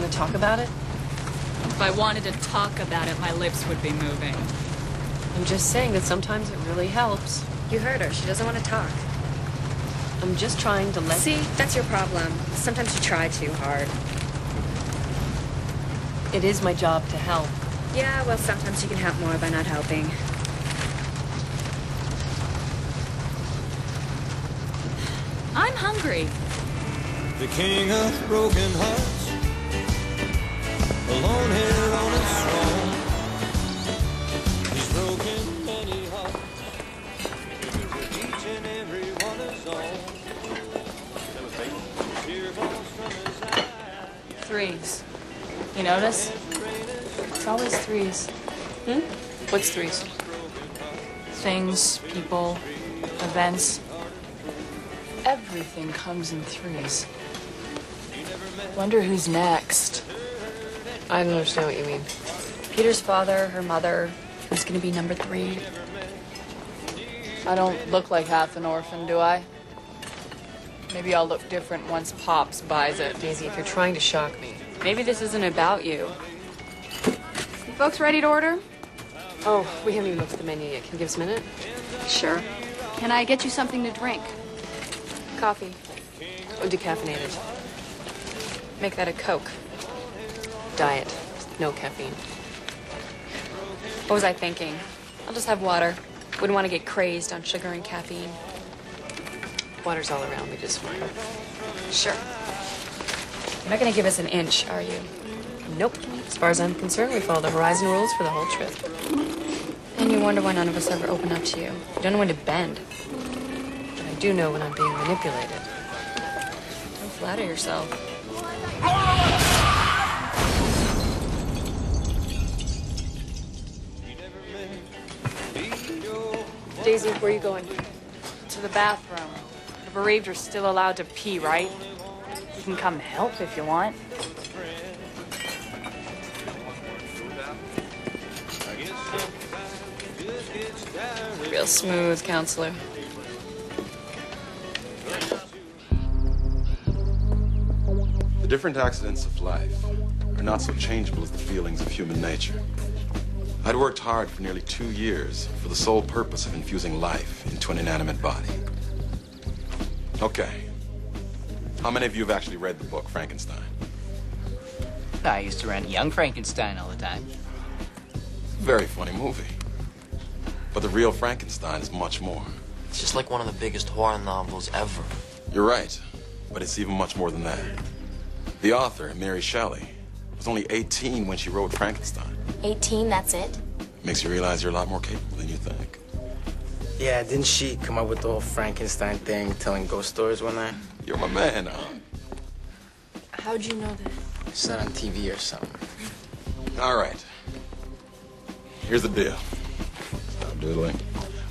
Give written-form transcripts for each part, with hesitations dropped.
want to talk about it? If I wanted to talk about it, my lips would be moving. I'm just saying that sometimes it really helps. You heard her. She doesn't want to talk. I'm just trying to let... See, that's your problem. Sometimes you try too hard. It is my job to help. Yeah, well, sometimes you can help more by not helping. I'm hungry. The king of broken hearts, alone here on his throne. He's broken many hearts, each and every one his own. Tear falls from his eye. Threes. You notice? It's always threes. What's threes? Things, people, events. Everything comes in threes. Wonder who's next. I don't understand what you mean. Peter's father, her mother, who's going to be number 3. I don't look like half an orphan, do I? Maybe I'll look different once Pops buys it. Daisy, if you're trying to shock me... Maybe this isn't about you. You folks ready to order? Oh, we haven't even looked at the menu yet. Can you give us a minute? Sure. Can I get you something to drink? Coffee. Oh, decaffeinated. Make that a Coke. Diet. No caffeine. What was I thinking? I'll just have water. Wouldn't want to get crazed on sugar and caffeine. Water's all around me just fine. Sure. You're not going to give us an inch, are you? Nope. As far as I'm concerned, we follow the Horizon rules for the whole trip. And you wonder why none of us ever open up to you. You don't know when to bend. But I do know when I'm being manipulated. Don't flatter yourself. Daisy, where are you going? To the bathroom. The bereaved are still allowed to pee, right? You can come help if you want. Real smooth, counselor. The different accidents of life are not so changeable as the feelings of human nature. I'd worked hard for nearly 2 years for the sole purpose of infusing life into an inanimate body. Okay. How many of you have actually read the book Frankenstein? I used to rent Young Frankenstein all the time. Very funny movie. But the real Frankenstein is much more. It's just like one of the biggest horror novels ever. You're right, but it's even much more than that. The author, Mary Shelley, was only 18 when she wrote Frankenstein. 18, that's it? Makes you realize you're a lot more capable than you think. Yeah, didn't she come up with the whole Frankenstein thing, telling ghost stories one night? You're my man, huh? How'd you know that? Said on TV or something. All right. Here's the deal. Stop doodling.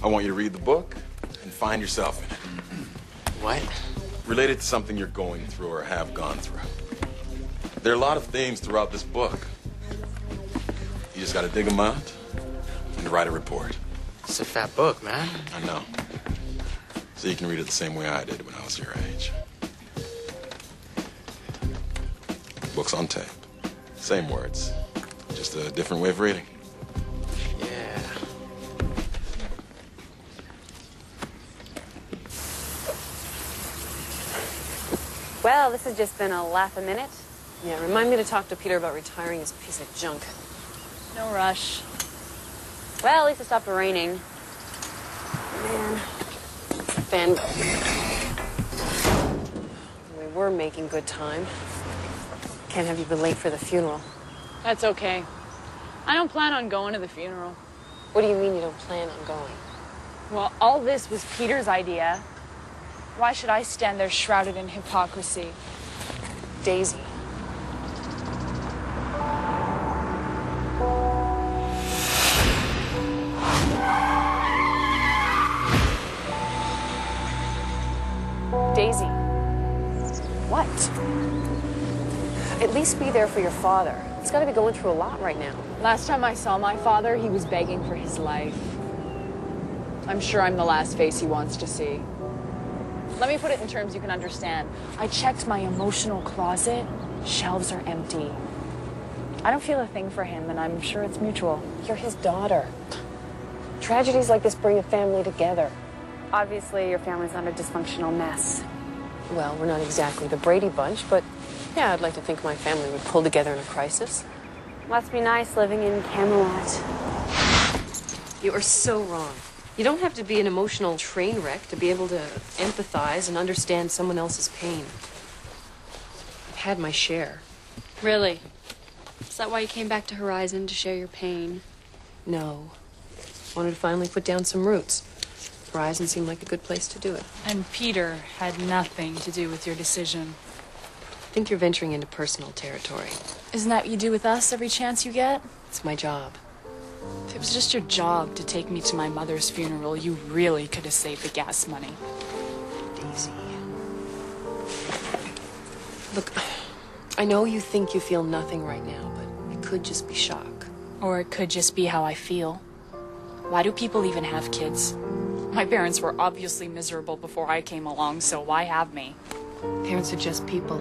I want you to read the book and find yourself in it. What? Related to something you're going through or have gone through. There are a lot of themes throughout this book. You just gotta dig them out and write a report. It's a fat book, man. I know. So you can read it the same way I did when I was your age. Books on tape. Same words. Just a different way of reading. Yeah. Well, this has just been a laugh a minute. Yeah, remind me to talk to Peter about retiring his piece of junk. No rush. Well, at least it stopped raining. Man. Fan. We were making good time. Can't have you be late for the funeral. That's okay. I don't plan on going to the funeral. What do you mean you don't plan on going? Well, all this was Peter's idea. Why should I stand there shrouded in hypocrisy? Daisy. Daisy. What? At least be there for your father. He's got to be going through a lot right now. Last time I saw my father, he was begging for his life. I'm sure I'm the last face he wants to see. Let me put it in terms you can understand. I checked my emotional closet. Shelves are empty. I don't feel a thing for him, and I'm sure it's mutual. You're his daughter. Tragedies like this bring a family together. Obviously, your family's not a dysfunctional mess. Well, we're not exactly the Brady Bunch, but yeah, I'd like to think my family would pull together in a crisis. Must be nice living in Camelot. You are so wrong. You don't have to be an emotional train wreck to be able to empathize and understand someone else's pain. I've had my share. Really? Is that why you came back to Horizon, to share your pain? No. Wanted to finally put down some roots. Horizon seemed like a good place to do it. And Peter had nothing to do with your decision. I think you're venturing into personal territory. Isn't that what you do with us every chance you get? It's my job. If it was just your job to take me to my mother's funeral, you really could have saved the gas money. Daisy. Look, I know you think you feel nothing right now, but it could just be shock. Or it could just be how I feel. Why do people even have kids? My parents were obviously miserable before I came along, so why have me? Parents are just people.